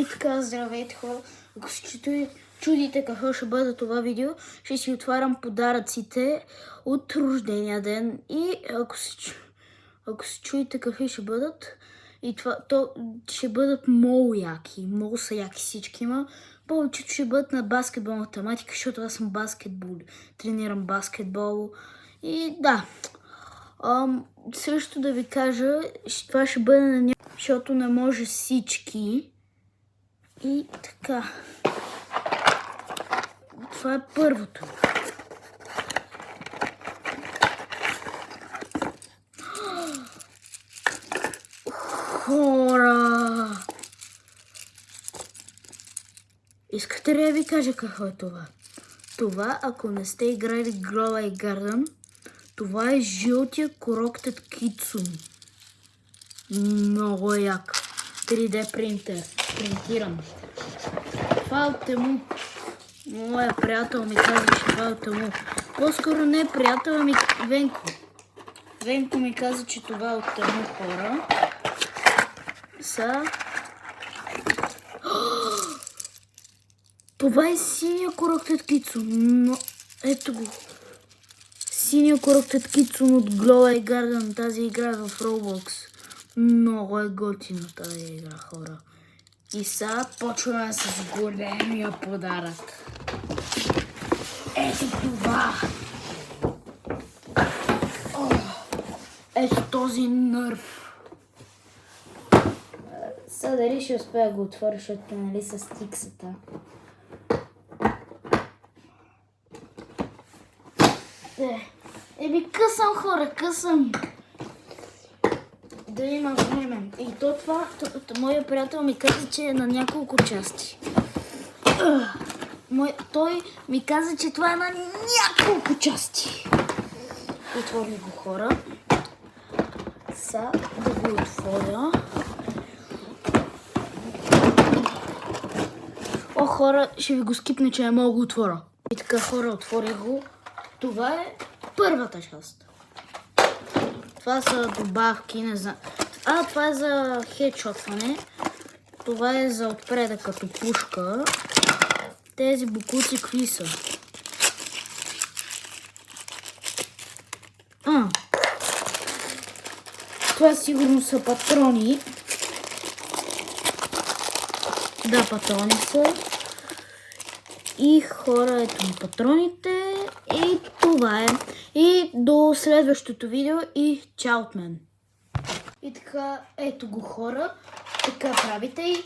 И така, здравейте хора. Ако се чудите какво ще бъде това видео, ще си отварям подаръците от рождения ден. И ако се чудите какви ще бъдат, и то ще бъдат много яки. Много са яки всички има. Повечето ще бъдат на баскетболна тематика, защото аз съм баскетбол. Тренирам баскетбол. И да. Също да ви кажа, това ще бъде на някакъв, защото не може всички. И така. Това е първото. Хора! Искате ли да ви кажа какво е това? Това, ако не сте играли Grow Garden, това е жълтия Corrupted Kitsune. Много як. 3D принтер. Принтирам. Това е от Тему. Моя приятел ми каза, че това е от Тему. По-скоро не приятел, ами Венко. Венко ми каза, че това е от Тему, хора. Това е синия Corrupted Kitsune. Ето го. Синия Corrupted Kitsune от Glow Garden. Тази игра е в Roblox. Много е готина тази игра, хора. И сега почваме с големия подарък. Ето това. Ето този нърв. Сега дали ще успея да го отворя, защото нали с стиксата. Еми късам, хора, късам. Да има време. И това, моя приятел ми каза, че е на няколко части. Той ми каза, че това е на няколко части. Отворих го, хора. Сега да го отворя. О, хора, ще ви го скипне, че не мога да го отворя. И така, хора, отворих го. Това е първата част. Това са добавки, не знам. Това е за хедшотване. Това е за отпреда като пушка. Тези букуци какви са? Това сигурно са патрони. Да, патрони са. И хора, ето патроните. И това е. И до следващото видео и чао от мен. И така, ето го, хора. Така правите и